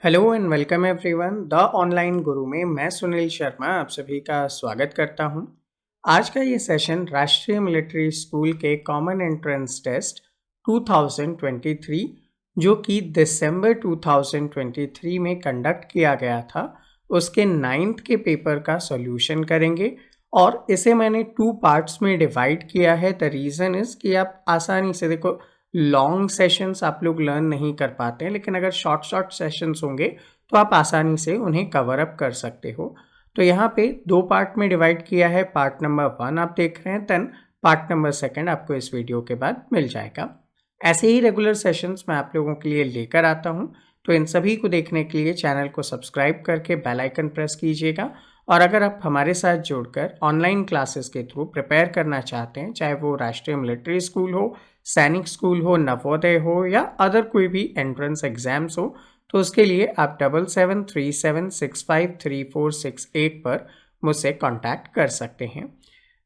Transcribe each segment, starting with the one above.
Hello and welcome everyone the online गुरु में मैं सुनील शर्मा आप सभी का स्वागत करता हूं। आज का ये सेशन राष्ट्रीय मिलिट्री स्कूल के कॉमन एंट्रेंस टेस्ट 2023 जो कि दिसंबर 2023 में कंडक्ट किया गया था उसके 9th के पेपर का सॉल्यूशन करेंगे और इसे मैंने 2 पार्ट्स में डिवाइड किया है। द रीज़न इज़ कि आप आसानी से देखो लॉन्ग सेशंस आप लोग लर्न नहीं कर पाते हैं, लेकिन अगर शॉर्ट सेशंस होंगे तो आप आसानी से उन्हें कवर अप कर सकते हो। तो यहाँ पे 2 पार्ट में डिवाइड किया है। पार्ट नंबर 1 आप देख रहे हैं, देन पार्ट नंबर 2 आपको इस वीडियो के बाद मिल जाएगा। ऐसे ही रेगुलर सेशंस मैं आप लोगों के लिए लेकर आता हूँ, तो इन सभी को देखने के लिए चैनल को सब्सक्राइब करके बेल आइकन प्रेस कीजिएगा। और अगर आप हमारे साथ जुड़कर ऑनलाइन क्लासेस के थ्रू प्रिपेयर करना चाहते हैं, चाहे वो राष्ट्रीय मिलिट्री स्कूल हो, सैनिक स्कूल हो, नवोदय हो या अदर कोई भी एंट्रेंस एग्जाम्स हो, तो उसके लिए आप 7737653468 पर मुझसे कांटेक्ट कर सकते हैं।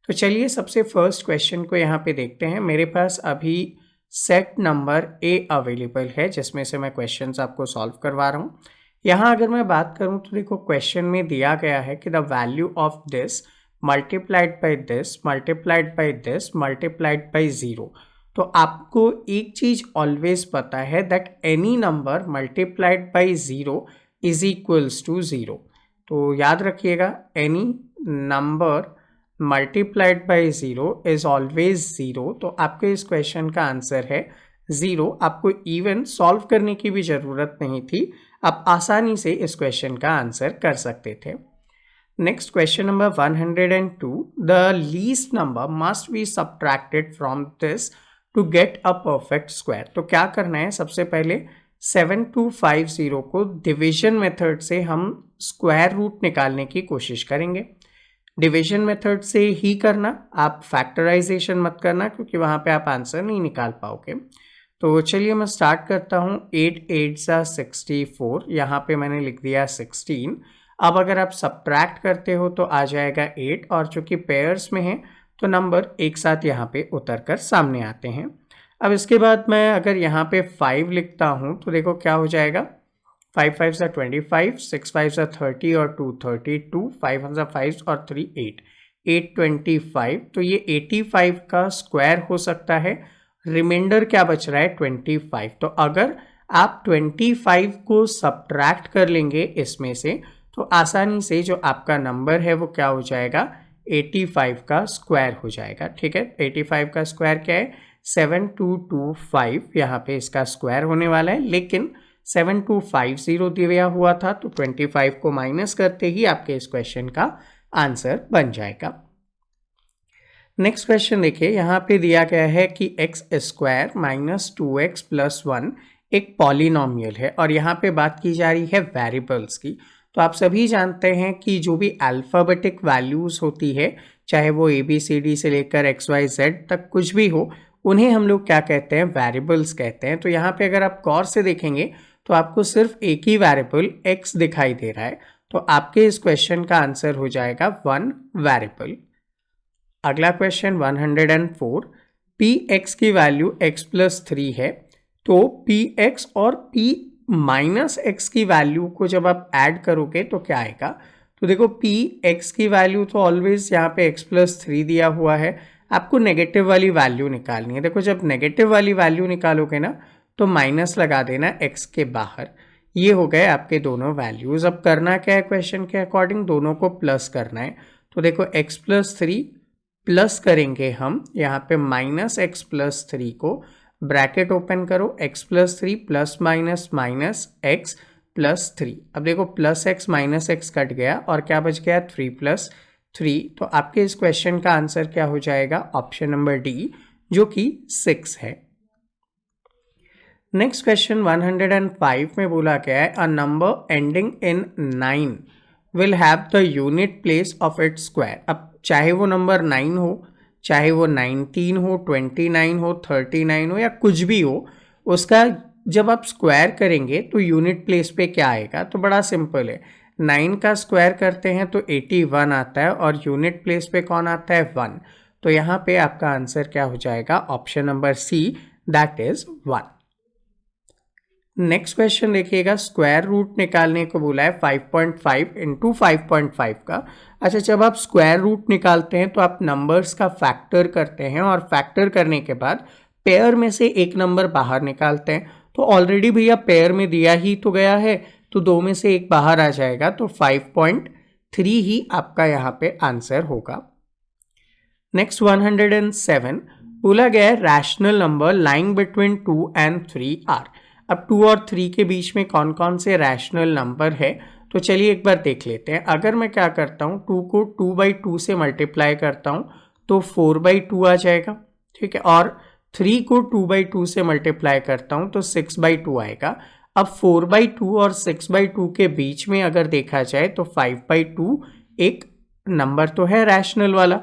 तो चलिए सबसे फर्स्ट क्वेश्चन को यहाँ पे देखते हैं। मेरे पास अभी सेट नंबर ए अवेलेबल है जिसमें से मैं क्वेश्चंस आपको सॉल्व करवा रहा हूँ। यहाँ अगर मैं बात करूँ तो देखो क्वेश्चन में दिया गया है कि the value of this multiplied by this multiplied by this multiplied by 0। तो आपको एक चीज ऑलवेज पता है that any number multiplied by 0 is equals to 0। तो याद रखिएगा, any number multiplied by 0 is always 0। तो आपके इस क्वेश्चन का आंसर है 0। आपको इवन सॉल्व करने की भी जरूरत नहीं थी, आप आसानी से इस क्वेश्चन का आंसर कर सकते थे। Next question number 102, the least number must be subtracted from this to get a perfect square. तो क्या करना है, सबसे पहले 7250 को डिवीजन मेथड से हम स्क्वायर रूट निकालने की कोशिश करेंगे। डिवीजन मेथड से ही करना, आप फैक्टराइजेशन मत करना क्योंकि वहां पे आप आंसर नहीं निकाल पाओगे। तो चलिए मैं स्टार्ट करता हूँ। 8 8 64, यहाँ पे मैंने लिख दिया 16। अब अगर आप सब्ट्रैक्ट करते हो तो आ जाएगा 8, और चूंकि पेयर्स में है तो नंबर एक साथ यहाँ पे उतर कर सामने आते हैं। अब इसके बाद मैं अगर यहाँ पे 5 लिखता हूँ तो देखो क्या हो जाएगा। 5 5 25, 6 5 30 और 2 32, 5 5 और 3 8, 825। तो ये 85 का स्क्वायर हो सकता है। रिमाइंडर क्या बच रहा है, 25। तो अगर आप 25 को सब्ट्रैक्ट कर लेंगे इसमें से तो आसानी से जो आपका नंबर है वो क्या हो जाएगा, 85 का स्क्वायर हो जाएगा। ठीक है, 85 का स्क्वायर क्या है, 7225। यहाँ पे इसका स्क्वायर होने वाला है, लेकिन 7250 दिया हुआ था तो 25 को माइनस करते ही आपके इस क्वेश्चन का आंसर बन जाएगा। नेक्स्ट क्वेश्चन देखिए, यहाँ पे दिया गया है कि x square minus 2x plus 1 एक पॉलिनोमियल है और यहाँ पे बात की जा रही है वेरिएबल्स की। तो आप सभी जानते हैं कि जो भी अल्फाबेटिक वैल्यूज होती है, चाहे वो ABCD से लेकर XYZ तक कुछ भी हो, उन्हें हम लोग क्या कहते हैं, वेरिएबल्स कहते हैं। तो यहाँ पे अगर आप गौर से देखेंगे तो आपको सिर्फ एक ही वेरिएबल x दिखाई दे रहा है, तो आपके इस क्वेश्चन का आंसर हो जाएगा 1 वेरिएबल। अगला क्वेश्चन 104, px की वैल्यू x प्लस 3 है, तो px और p माइनस x की वैल्यू को जब आप ऐड करोगे तो क्या आएगा। तो देखो px की वैल्यू तो ऑलवेज यहाँ पे x प्लस 3 दिया हुआ है, आपको नेगेटिव वाली वैल्यू निकालनी है। देखो जब नेगेटिव वाली वैल्यू निकालोगे ना तो माइनस लगा देना x के बाहर। ये हो गए आपके दोनों वैल्यूज। अब करना क्या है, क्वेश्चन के अकॉर्डिंग दोनों को प्लस करना है। तो देखो x प्लस 3 प्लस करेंगे हम यहाँ पे माइनस एक्स प्लस 3 को, ब्रैकेट ओपन करो, x plus 3 plus minus minus x plus 3। अब देखो plus x minus x cut गया और क्या बच गया, 3 प्लस 3। तो आपके इस क्वेश्चन का आंसर क्या हो जाएगा, ऑप्शन नंबर डी जो कि 6 है। नेक्स्ट क्वेश्चन 105 में बोला गया है, a number ending in 9 will have the unit place of its square. अब चाहे वो नंबर 9 हो, चाहे वो 19 हो, 29 हो, 39 हो या कुछ भी हो, उसका जब आप स्क्वायर करेंगे तो यूनिट प्लेस पे क्या आएगा। तो बड़ा सिंपल है, 9 का स्क्वायर करते हैं तो 81 आता है और यूनिट प्लेस पे कौन आता है, 1। तो यहाँ पे आपका आंसर क्या हो जाएगा, option number C, that is 1। Next question देखिएगा, स्क्वायर रूट निकालने को बोला है 5.5 इंटू 5.5 का। अच्छा, जब आप स्क्वायर रूट निकालते हैं तो आप नंबर्स का फैक्टर करते हैं और फैक्टर करने के बाद पेयर में से एक नंबर बाहर निकालते हैं। तो ऑलरेडी भैया पेयर में दिया ही तो गया है, तो दो में से एक बाहर आ जाएगा, तो 5.3 ही आपका यहाँ पे आंसर होगा। नेक्स्ट 107 बोला गया है rational number lying between 2 and 3 are. अब 2 और 3 के बीच में कौन कौन से रैशनल नंबर है, तो चलिए एक बार देख लेते हैं। अगर मैं क्या करता हूँ, 2 को 2/2 से मल्टीप्लाई करता हूँ तो 4/2 आ जाएगा, ठीक है। और 3 को 2/2 से मल्टीप्लाई करता हूँ तो 6/2 आएगा। अब 4/2 और 6/2 के बीच में अगर देखा जाए तो 5/2 एक नंबर तो है रैशनल वाला।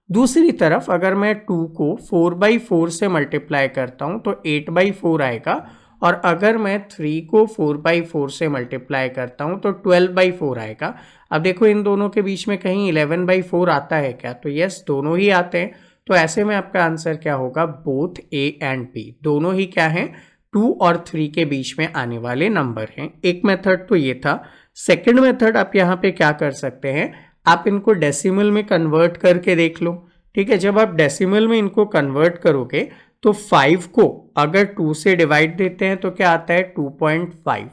दूसरी तरफ अगर मैं 2 को 4/4 से मल्टीप्लाई करता हूँ तो 8/4 आएगा। और अगर मैं 3 को 4/4 से मल्टीप्लाई करता हूँ तो 12/4 आएगा। अब देखो इन दोनों के बीच में कहीं 11/4 आता है क्या, तो यस दोनों ही आते हैं। तो ऐसे में आपका आंसर क्या होगा, बोथ ए एंड बी दोनों ही क्या हैं, 2 और 3 के बीच में आने वाले नंबर हैं। एक मेथड तो ये था। सेकंड मेथड आप यहाँ पे क्या कर सकते हैं, आप इनको डेसिमल में कन्वर्ट करके देख लो, ठीक है। जब आप डेसिमल में इनको कन्वर्ट करोगे तो 5 को अगर 2 से डिवाइड देते हैं तो क्या आता है 2.5,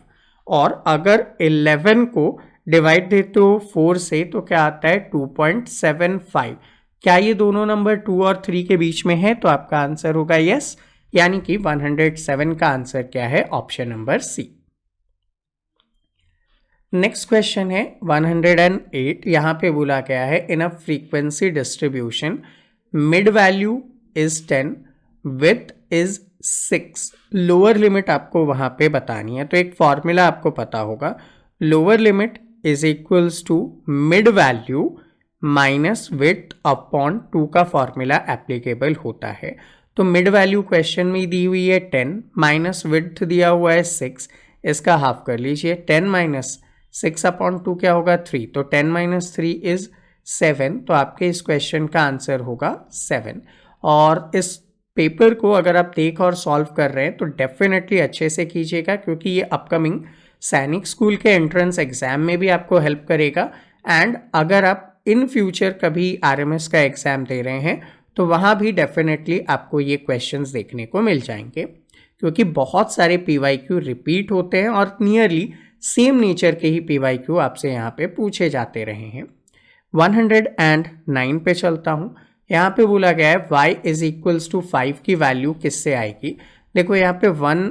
और अगर 11 को डिवाइड देते हो 4 से तो क्या आता है 2.75। क्या ये दोनों नंबर 2 और 3 के बीच में है, तो आपका आंसर होगा यस, यानी कि 107 का आंसर क्या है, option number C. Next question है 108। यहाँ पे बोला गया है in a frequency distribution mid value is 10 width is 6। Lower limit आपको वहाँ पे बतानी है, तो एक फॉर्मूला आपको पता होगा, lower limit is equals to mid value minus width upon 2 का फॉर्मूला एप्लीकेबल होता है। तो मिड वैल्यू क्वेश्चन में दी हुई है 10, माइनस विथ दिया हुआ है 6, इसका हाफ कर लीजिए, 10 माइनस 6/2 क्या होगा 3, तो 10 माइनस 3 इज 7। तो आपके इस क्वेश्चन का आंसर होगा 7। और इस पेपर को अगर आप देख और सॉल्व कर रहे हैं तो डेफिनेटली अच्छे से कीजिएगा, क्योंकि ये अपकमिंग सैनिक स्कूल के एंट्रेंस एग्जाम में भी आपको हेल्प करेगा। एंड अगर आप इन फ्यूचर कभी आरएमएस का एग्जाम दे रहे हैं तो वहाँ भी डेफिनेटली आपको ये क्वेश्चंस देखने को मिल जाएंगे, क्योंकि बहुत सारे पीवाईक्यू रिपीट होते हैं और नियरली सेम नेचर के ही पीवाईक्यू आपसे यहाँ पे पूछे जाते रहे हैं। 109 पे चलता हूँ। यहाँ पे बोला गया है y इज इक्वल्स टू 5 की वैल्यू किससे आएगी। देखो यहाँ पे 1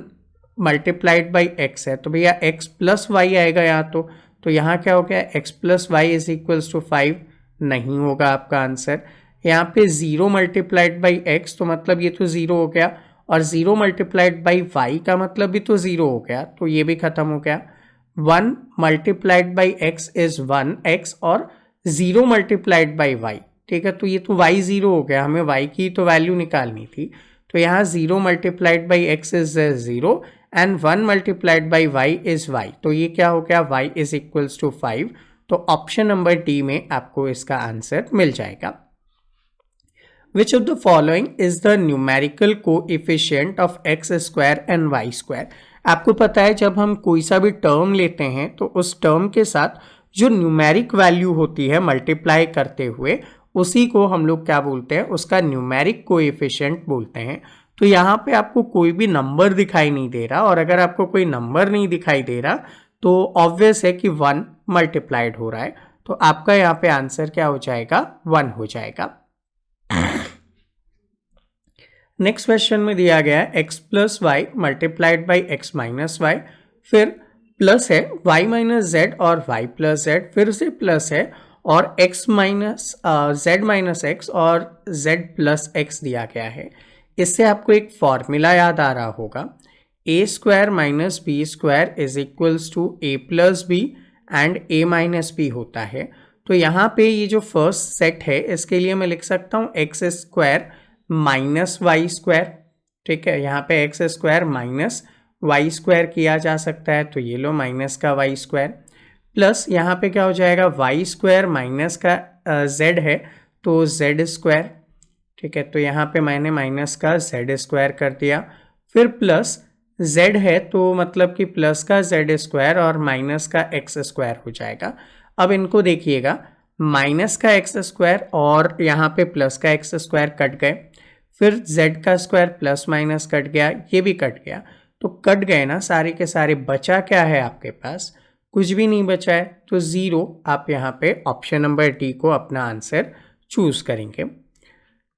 मल्टीप्लाइड बाई x है, तो भैया x प्लस वाई आएगा यहाँ तो यहाँ क्या हो गया, x plus y is equals to 5 नहीं होगा आपका आंसर। यहाँ पे 0 मल्टीप्लाइड बाई x तो मतलब ये तो 0 हो गया, और 0 मल्टीप्लाइड बाई y का मतलब भी तो 0 हो गया, तो ये भी खत्म हो गया। 1 multiplied by x is 1x और 0 मल्टीप्लाइड बाई y, ठीक है, तो ये तो y 0 हो गया, हमें y की तो वैल्यू निकालनी थी। तो यहाँ 0 multiplied by x is 0 and 1 multiplied by y is y, तो ये क्या हो गया, y इज इक्वल्स टू 5। तो ऑप्शन नंबर डी में आपको इसका आंसर मिल जाएगा। Which of the following is the numerical coefficient of x square and y square? आपको पता है जब हम कोई सा भी टर्म लेते हैं तो उस टर्म के साथ जो न्यूमेरिक वैल्यू होती है मल्टीप्लाई करते हुए, उसी को हम लोग क्या बोलते हैं, उसका न्यूमेरिक कोएफिशिएंट बोलते हैं। तो यहाँ पे आपको कोई भी नंबर दिखाई नहीं दे रहा, और अगर आपको कोई नंबर नहीं दिखाई दे रहा तो ऑब्वियस है कि 1 मल्टीप्लाइड हो रहा है, तो आपका यहाँ पे आंसर क्या हो जाएगा, 1 हो जाएगा। नेक्स्ट क्वेश्चन में दिया गया है x plus y multiplied by x minus y, फिर प्लस है y माइनस जेड और y प्लस जेड, फिर से प्लस है और x minus z minus x और z प्लस एक्स दिया गया है। इससे आपको एक फॉर्मूला याद आ रहा होगा, a square minus B square is equals to a plus B and a minus B होता है। तो यहाँ पे ये जो फर्स्ट सेट है इसके लिए मैं लिख सकता हूँ x square minus y square, ठीक है, यहाँ पे x square minus y square किया जा सकता है, तो ये लो माइनस का वाई स्क्वायर, प्लस यहाँ पे क्या हो जाएगा, वाई स्क्वायर माइनस का जेड है तो जेड स्क्वायर, ठीक है, तो यहाँ पे मैंने माइनस का जेड स्क्वायर कर दिया, फिर प्लस z है तो मतलब कि प्लस का z स्क्वायर और माइनस का x स्क्वायर हो जाएगा। अब इनको देखिएगा, माइनस का x स्क्वायर और यहाँ पे प्लस का x स्क्वायर कट गए, फिर z का स्क्वायर प्लस माइनस कट गया, ये भी कट गया, तो कट गए ना सारे के सारे। बचा क्या है आपके पास? कुछ भी नहीं बचा है, तो ज़ीरो। आप यहाँ पे ऑप्शन नंबर डी को अपना आंसर चूज करेंगे।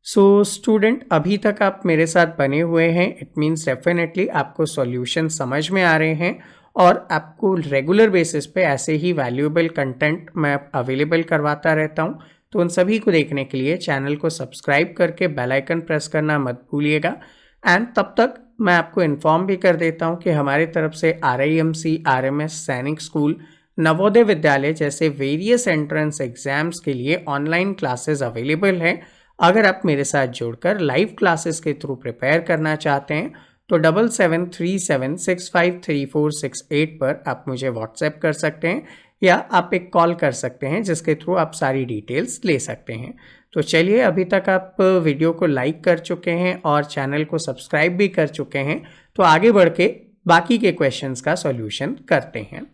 सो स्टूडेंट, अभी तक आप मेरे साथ बने हुए हैं, इट मीन्स डेफिनेटली आपको सॉल्यूशन समझ में आ रहे हैं और आपको रेगुलर बेसिस पे ऐसे ही वैल्यूएबल कंटेंट मैं अवेलेबल करवाता रहता हूँ। तो उन सभी को देखने के लिए चैनल को सब्सक्राइब करके बेल आइकन प्रेस करना मत भूलिएगा। एंड तब तक मैं आपको इन्फॉर्म भी कर देता हूँ कि हमारी तरफ से RIMC, RMS, सैनिक स्कूल, नवोदय विद्यालय जैसे वेरियस एंट्रेंस एग्जाम्स के लिए ऑनलाइन क्लासेस अवेलेबल हैं। अगर आप मेरे साथ जुड़कर लाइव क्लासेस के थ्रू प्रिपेयर करना चाहते हैं तो 7737653468 पर आप मुझे व्हाट्सएप कर सकते हैं या आप एक कॉल कर सकते हैं, जिसके थ्रू आप सारी डिटेल्स ले सकते हैं। तो चलिए, अभी तक आप वीडियो को लाइक कर चुके हैं और चैनल को सब्सक्राइब भी कर चुके हैं, तो आगे बढ़ के बाकी के क्वेश्चंस का सॉल्यूशन करते हैं।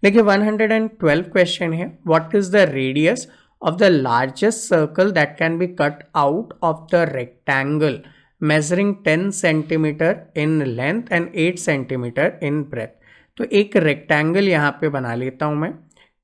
देखिए 112 क्वेश्चन है, what is the radius of the largest circle that can be cut out of the rectangle measuring 10 centimeter in length and 8 centimeter in breadth। तो एक रेक्टेंगल यहाँ पे बना लेता हूँ मैं,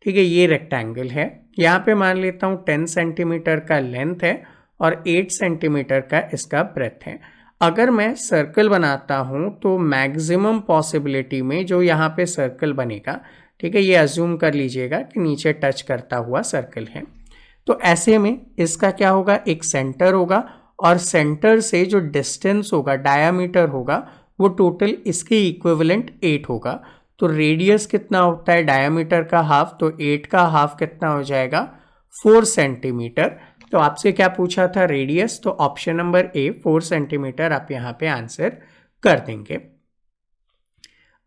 ठीक है। ये रेक्टेंगल है, यहाँ पे मान लेता हूँ 10 सेंटीमीटर का लेंथ है और 8 सेंटीमीटर का इसका ब्रेथ है। अगर मैं सर्कल बनाता हूँ तो मैक्सिमम पॉसिबिलिटी में जो यहाँ पे सर्कल बनेगा, ठीक है, ये अज्यूम कर लीजिएगा कि नीचे टच करता हुआ सर्कल है, तो ऐसे में इसका क्या होगा, एक सेंटर होगा और सेंटर से जो डिस्टेंस होगा, डायामीटर होगा, वो टोटल इसके इक्विवेलेंट 8 होगा। तो रेडियस कितना होता है डायामीटर का हाफ, तो 8 का हाफ कितना हो जाएगा, 4 सेंटीमीटर। तो आपसे क्या पूछा था, रेडियस, तो ऑप्शन नंबर ए 4 सेंटीमीटर आप यहाँ पे आंसर कर देंगे।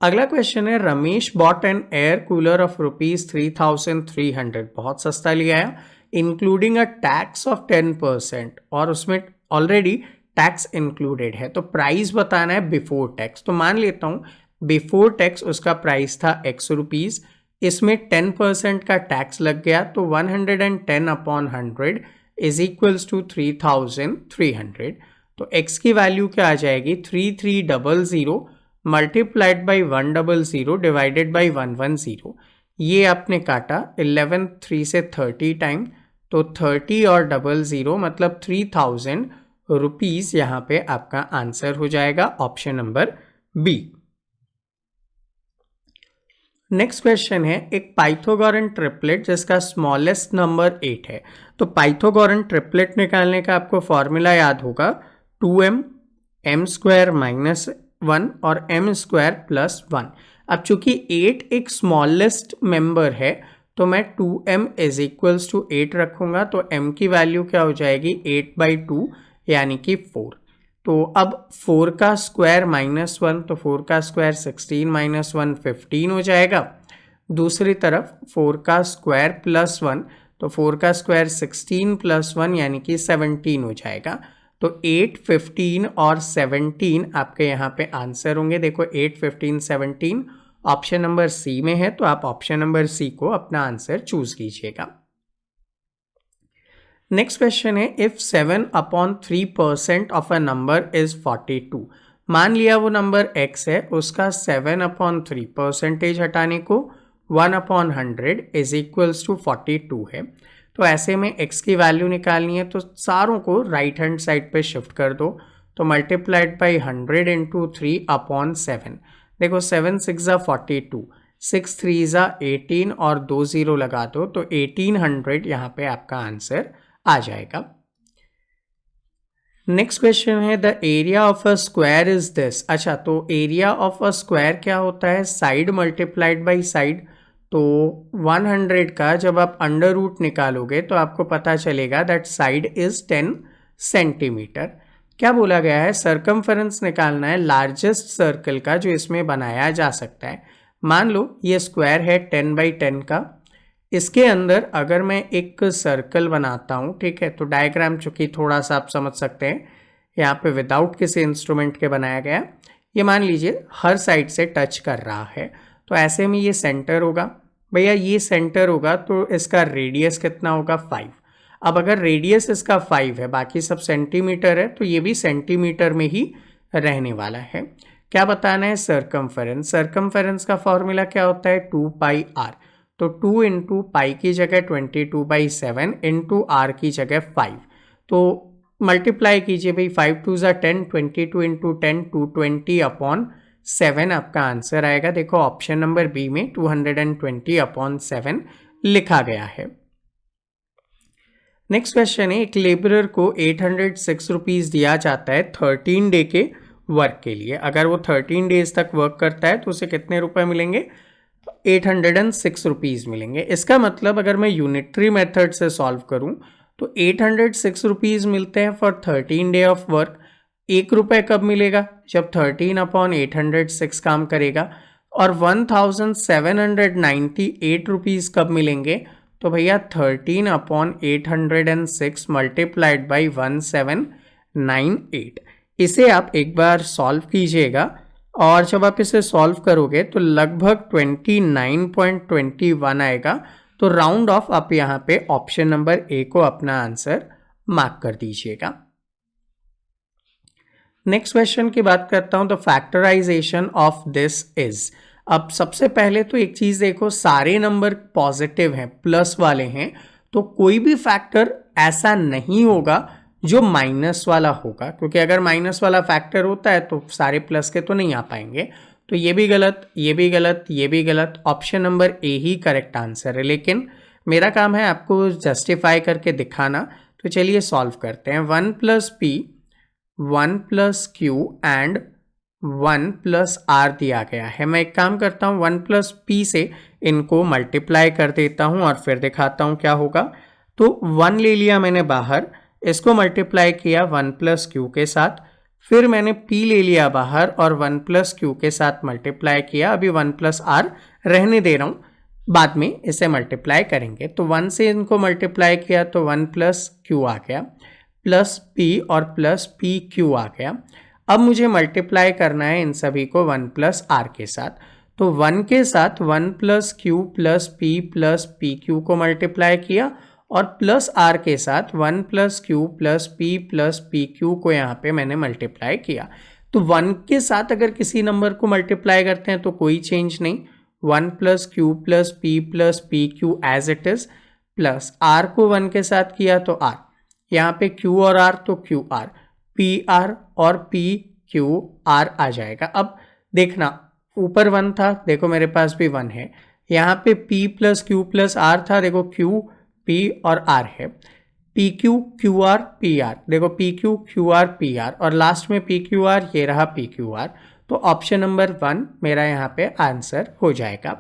अगला क्वेश्चन है, Ramesh bot N air cooler of ₹3,300, बहुत सस्ता लिया है, इंक्लूडिंग अ टैक्स ऑफ 10%, और उसमें ऑलरेडी टैक्स इंक्लूडेड है। तो प्राइस बताना है बिफोर टैक्स, तो मान लेता हूँ बिफोर टैक्स उसका प्राइस था X रुपीज़, इसमें 10% का टैक्स लग गया, तो 110/100 इज इक्वल्स टू 3,300। तो X की वैल्यू क्या आ जाएगी, 3300 मल्टीप्लाइड बाई 100 डिवाइडेड बाई 110। ये आपने काटा 11 3 से 30 टाइम, तो 30 और 00 मतलब 3000 रुपीज़ यहाँ पे आपका आंसर हो जाएगा, option number B. Next question है, एक पाइथागोरन ट्रिपलेट जिसका स्मॉलेस्ट नंबर 8 है। तो पाइथागोरन ट्रिपलेट निकालने का आपको फॉर्मूला याद होगा, 2m m² - 1 और m² + 1। अब चूंकि 8 एक स्मॉलेस्ट मेंबर है तो मैं 2m इज इक्वल्स टू 8 रखूंगा, तो m की वैल्यू क्या हो जाएगी, 8/2 यानी कि 4। तो अब 4 का स्क्वायर -1, तो 4 का स्क्वायर 16 - 1 15 हो जाएगा। दूसरी तरफ 4 का स्क्वायर +1, तो 4 का स्क्वायर 16 + 1 यानी कि 17 हो जाएगा। तो 8, 15 और 17 आपके यहाँ पे आंसर होंगे। देखो 8, 15, 17 ऑप्शन नंबर सी में है, तो आप ऑप्शन नंबर सी को अपना आंसर चूज कीजिएगा। नेक्स्ट क्वेश्चन है, if 7/3% of a number is 42। मान लिया वो नंबर x है, उसका 7/3% हटाने को 1/100 इज इक्वल्स टू 42 है। तो ऐसे में x की वैल्यू निकालनी है, तो सारों को राइट हैंड साइड पे शिफ्ट कर दो, तो मल्टीप्लाइड बाई 100 × 3/7। देखो 7 6 = 42, 6 3 = 18 और 2 0 लगा दो, तो 1800 यहाँ पे आपका आंसर आ जाएगा। नेक्स्ट क्वेश्चन है, the area of a square is this. अच्छा, तो एरिया ऑफ अ स्क्वायर क्या होता है, साइड मल्टीप्लाइड बाई साइड। तो 100 का जब आप अंडर रूट निकालोगे तो आपको पता चलेगा दैट साइड इज 10 सेंटीमीटर। क्या बोला गया है, सर्कमफेरेंस निकालना है लार्जेस्ट सर्कल का जो इसमें बनाया जा सकता है। मान लो ये स्क्वायर है 10/10 का, इसके अंदर अगर मैं एक सर्कल बनाता हूँ, ठीक है, तो डायग्राम चूंकि थोड़ा सा आप समझ सकते हैं, यहाँ पे विदाउट किसी इंस्ट्रूमेंट के बनाया गया। ये मान लीजिए हर साइड से टच कर रहा है, तो ऐसे में ये सेंटर होगा। भैया ये सेंटर होगा तो इसका रेडियस कितना होगा 5। अब अगर रेडियस इसका 5 है, बाकी सब सेंटीमीटर है, तो ये भी सेंटीमीटर में ही रहने वाला है। क्या बताना है? सर्कमफेरेंस। सर्कमफेरेंस का फॉर्मूला क्या होता है? 2πr। तो 2 इंटू पाई की जगह 22/7 इंटू आर की जगह 5। तो मल्टीप्लाई कीजिए भाई, 5 2 ज़ा 10, 22 इंटू 10 220/7 आपका आंसर आएगा। देखो ऑप्शन नंबर बी में 220/7 लिखा गया है। नेक्स्ट क्वेश्चन है, एक लेबरर को 806 रुपीज़ दिया जाता है 13 डे के वर्क के लिए। अगर वो 13 डेज तक वर्क करता है तो उसे कितने रुपए मिलेंगे? 806 रुपीज़ मिलेंगे। इसका मतलब अगर मैं यूनिटरी मेथड से सॉल्व करूं तो 806 रुपीज़ मिलते हैं फॉर 13 डे ऑफ वर्क। 1 रुपये कब मिलेगा? जब 13/806 काम करेगा। और 1798 रुपीज़ कब मिलेंगे? तो भैया 13/806 मल्टीप्लाइड बाई 1798। इसे आप एक बार सॉल्व कीजिएगा और जब आप इसे सॉल्व करोगे तो लगभग 29.21 आएगा। तो राउंड ऑफ आप यहाँ पे ऑप्शन नंबर ए को अपना आंसर मार्क कर दीजिएगा। नेक्स्ट क्वेश्चन की बात करता हूं, तो फैक्टराइजेशन ऑफ दिस इज। अब सबसे पहले तो एक चीज देखो, सारे नंबर पॉजिटिव हैं, प्लस वाले हैं, तो कोई भी फैक्टर ऐसा नहीं होगा जो माइनस वाला होगा, क्योंकि अगर माइनस वाला फैक्टर होता है तो सारे प्लस के तो नहीं आ पाएंगे। तो ये भी गलत, ये भी गलत, ये भी गलत। Option number A he correct answer है, लेकिन मेरा काम है आपको जस्टिफाई करके दिखाना। तो चलिए सॉल्व करते हैं। 1 + p 1 + q एंड 1 + r दिया गया है। मैं एक काम करता हूँ, 1 + p से इनको मल्टीप्लाई कर देता हूँ और फिर दिखाता हूँ क्या होगा। तो 1 ले लिया मैंने बाहर, इसको मल्टीप्लाई किया 1 + q के साथ, फिर मैंने p ले लिया बाहर और 1 + q के साथ मल्टीप्लाई किया। अभी 1 + r रहने दे रहा हूँ, बाद में इसे मल्टीप्लाई करेंगे। तो 1 से इनको मल्टीप्लाई किया तो 1 + q आ गया, प्लस p और प्लस pq आ गया। अब मुझे मल्टीप्लाई करना है इन सभी को 1 + r के साथ। तो 1 के साथ 1 + q + p + pq को मल्टीप्लाई किया और प्लस r के साथ 1 + q + p + pq को यहाँ पे मैंने मल्टीप्लाई किया। तो 1 के साथ अगर किसी नंबर को मल्टीप्लाई करते हैं तो कोई चेंज नहीं, 1 + q + p + pq as it is, plus r को 1 के साथ किया तो r, यहाँ पे q और r तो qr, pr और pqr आ जाएगा। अब देखना ऊपर 1 था, देखो मेरे पास भी 1 है, यहाँ पे p + q + r था, देखो q p और r है, pq qr pr, देखो pq qr pr और लास्ट में pqr, ये रहा pqr। तो ऑप्शन नंबर 1 मेरा यहाँ पे आंसर हो जाएगा।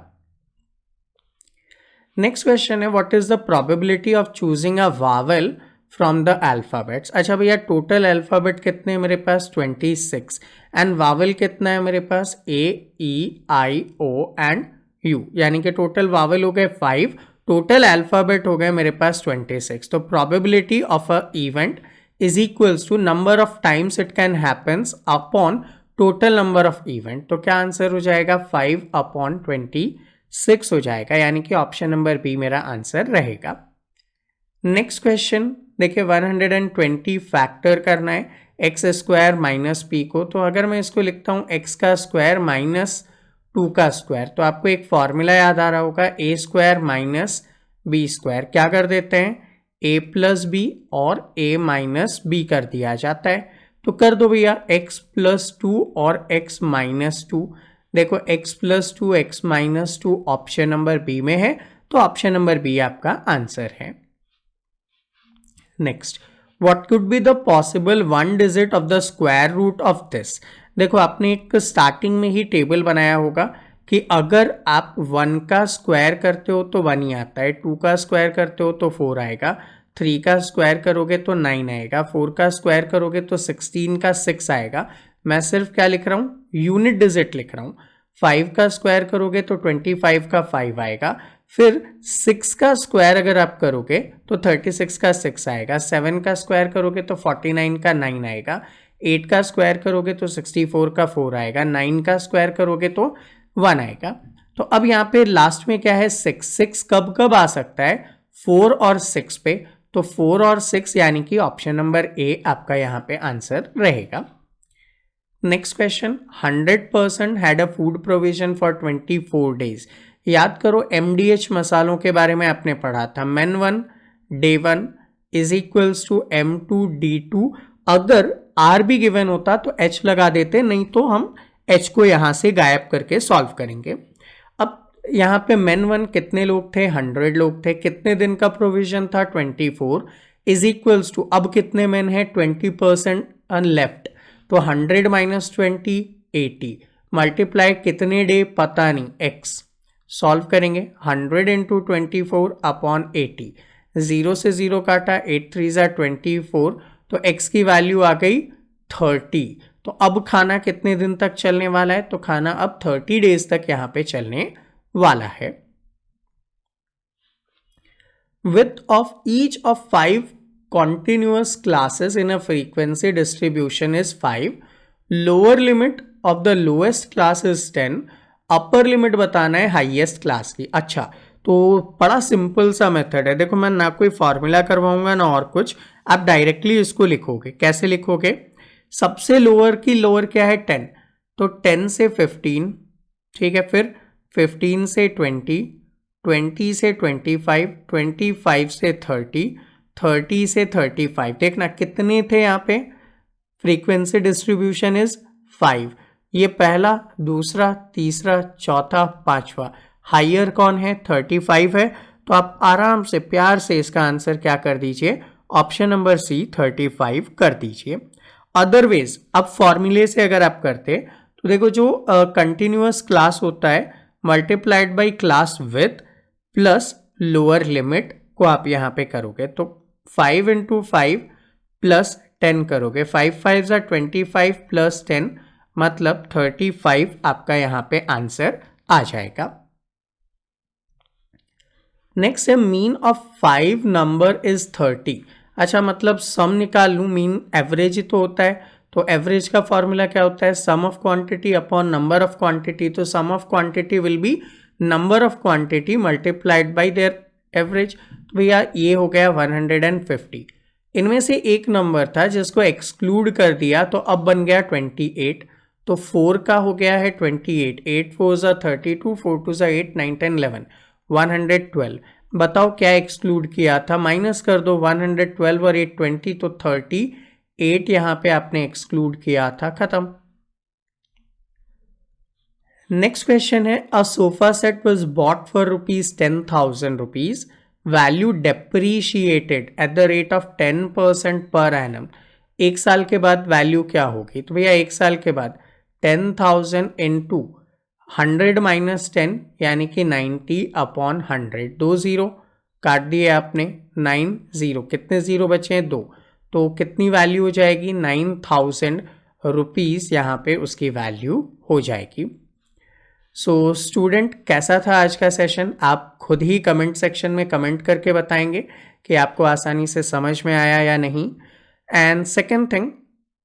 नेक्स्ट क्वेश्चन है, what is the probability of choosing a Wavell from the alphabets. अच्छा भैया, टोटल अल्फाबेट कितने हैं मेरे पास? 26 एंड वावेल कितना है मेरे पास? A E I O and U, यानी कि टोटल वावेल हो गए 5, टोटल अल्फाबेट हो गए मेरे पास 26। तो probability of a event is equals to number of times it can happens upon total number of event. तो क्या आंसर हो जाएगा? 5/26 हो जाएगा, यानी कि ऑप्शन नंबर बी मेरा आंसर रहेगा। नेक्स्ट क्वेश्चन देखिए, 120 फैक्टर करना है x² - p को। तो अगर मैं इसको लिखता हूँ x² - 2 का स्क्वायर, तो आपको एक फॉर्मूला याद आ रहा होगा, a² - b²। क्या कर देते हैं? a + b और a - b कर दिया जाता है। तो कर दो भैया, x + 2 और x - 2। देखो x + 2 x - 2 option number B में है, तो ऑप्शन नंबर बी आपका आंसर है। Next, what could be the possible 1 digit of the square root of this. देखो आपने एक स्टार्टिंग में ही टेबल बनाया होगा कि अगर आप 1 का स्क्वायर करते हो तो 1 ही आता है, 2 का स्क्वायर करते हो तो 4 आएगा, 3 का स्क्वायर करोगे तो 9 आएगा, 4 का स्क्वायर करोगे तो 16 का 6 आएगा। मैं सिर्फ क्या लिख रहा हूँ? यूनिट डिजिट लिख रहा हूँ। 5 का स्क्वायर करोगे तो 25 का 5 आएगा, फिर 6 का स्क्वायर अगर आप करोगे तो 36 का 6 आएगा, 7 का स्क्वायर करोगे तो 49 का 9 आएगा, 8 का स्क्वायर करोगे तो 64 का 4 आएगा, 9 का स्क्वायर करोगे तो 1 आएगा। तो अब यहाँ पे लास्ट में क्या है 6 कब कब आ सकता है 4 और 6 पे, तो 4 और 6 यानी कि ऑप्शन नंबर ए आपका यहाँ पे आंसर रहेगा। Next question, 100% had a food provision for 24 days. याद करो MDH मसालों के बारे में आपने पढ़ा था, Men1 Day1 is equals to M2 D2। अगर R भी गिवन होता तो H लगा देते, नहीं तो हम H को यहां से गायब करके सॉल्व करेंगे। अब यहाँ पे Men1 कितने लोग थे 100 लोग थे, कितने दिन का प्रोविजन था 24 इज इक्वल्स टू अब कितने मेन है 20% लेफ्ट, तो 100 माइनस 20 80 मल्टीप्लाई कितने डे पता नहीं x सॉल्व करेंगे 100 इंटू 24 अपॉन 80, 0 से 0 काटा 8 3 ज़ा 24, तो x की वैल्यू आ गई 30। तो अब खाना कितने दिन तक चलने वाला है, तो खाना अब 30 डेज तक यहाँ पे चलने वाला है। Width of each of 5 continuous classes in a frequency distribution is 5. Lower limit of the lowest class is 10. Upper limit बताना है हाईएस्ट क्लास की। अच्छा, तो बड़ा सिंपल सा मेथड है, देखो मैं ना कोई फॉर्मूला करवाऊंगा ना और कुछ, आप डायरेक्टली इसको लिखोगे। कैसे लिखोगे, सबसे लोअर की लोअर क्या है 10, तो 10 से 15, ठीक है, फिर 15 से 20, 20 से 25, 25 से 30, 30 से 35। देखना कितने थे यहाँ पे, फ्रीक्वेंसी डिस्ट्रीब्यूशन इज 5। ये पहला, दूसरा, तीसरा, चौथा, पांचवा, हायर कौन है 35 है, तो आप आराम से प्यार से इसका आंसर क्या कर दीजिए, ऑप्शन नंबर सी 35 कर दीजिए। अदरवाइज अब फॉर्मूले से अगर आप करते तो देखो जो कंटिन्यूअस क्लास होता है multiplied by class with plus lower limit को आप यहाँ पे करोगे, तो 5 इंटू 5 प्लस 10 करोगे, 5 5 ज़ा 25 प्लस 10 मतलब 35 आपका यहाँ पे आंसर आ जाएगा। नेक्स्ट है मीन ऑफ 5 नंबर इज 30। अच्छा, मतलब सम निकाल लूँ, मीन एवरेज ही तो होता है, तो एवरेज का फॉर्मूला क्या होता है, sum of quantity upon number of quantity. तो sum of quantity will be number of quantity multiplied by their average. तो भैया ये हो गया 150। इनमें से एक नंबर था जिसको एक्सक्लूड कर दिया, तो अब बन गया 28, तो 4 का हो गया है 28, 8 4 ज़ा 32, 4 2 ज़ा 8, 9 10 11, 112। बताओ क्या एक्सक्लूड किया था, माइनस कर दो 112 और 8 20, तो 38 यहाँ पे आपने एक्सक्लूड किया था, खत्म। नेक्स्ट क्वेश्चन है, a sofa set was bought for ₹10,000, value depreciated at the rate of 10% per annum. एक साल के बाद वैल्यू क्या होगी, तो भैया एक साल के बाद 10,000 इंटू 100 माइनस 10 यानी कि 90 अपॉन 100, 2 जीरो काट दिए आपने, 9 जीरो, कितने जीरो बचे हैं 2, तो कितनी वैल्यू हो जाएगी 9,000 रुपीज़ यहाँ पे उसकी वैल्यू हो जाएगी। सो स्टूडेंट, कैसा था आज का सेशन, आप खुद ही कमेंट सेक्शन में कमेंट करके बताएंगे कि आपको आसानी से समझ में आया या नहीं। एंड सेकेंड थिंग,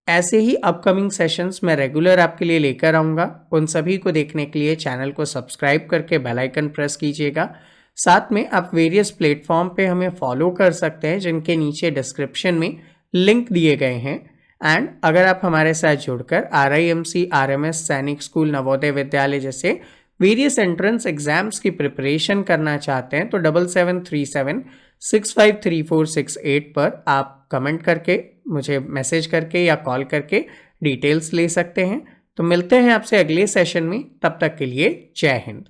ऐसे ही अपकमिंग सेशंस मैं रेगुलर आपके लिए लेकर आऊँगा, उन सभी को देखने के लिए चैनल को सब्सक्राइब करके बेल आइकन प्रेस कीजिएगा। साथ में आप वेरियस प्लेटफॉर्म पे हमें फॉलो कर सकते हैं जिनके नीचे डिस्क्रिप्शन में लिंक दिए गए हैं। एंड अगर आप हमारे साथ जुड़कर RIMC RMS सैनिक स्कूल नवोदय विद्यालय जैसे वेरियस एंट्रेंस एग्जाम्स की प्रिपरेशन करना चाहते हैं तो 7737653468 पर आप कमेंट करके मुझे मैसेज करके या कॉल करके डिटेल्स ले सकते हैं। तो मिलते हैं आपसे अगले सेशन में, तब तक के लिए जय हिंद।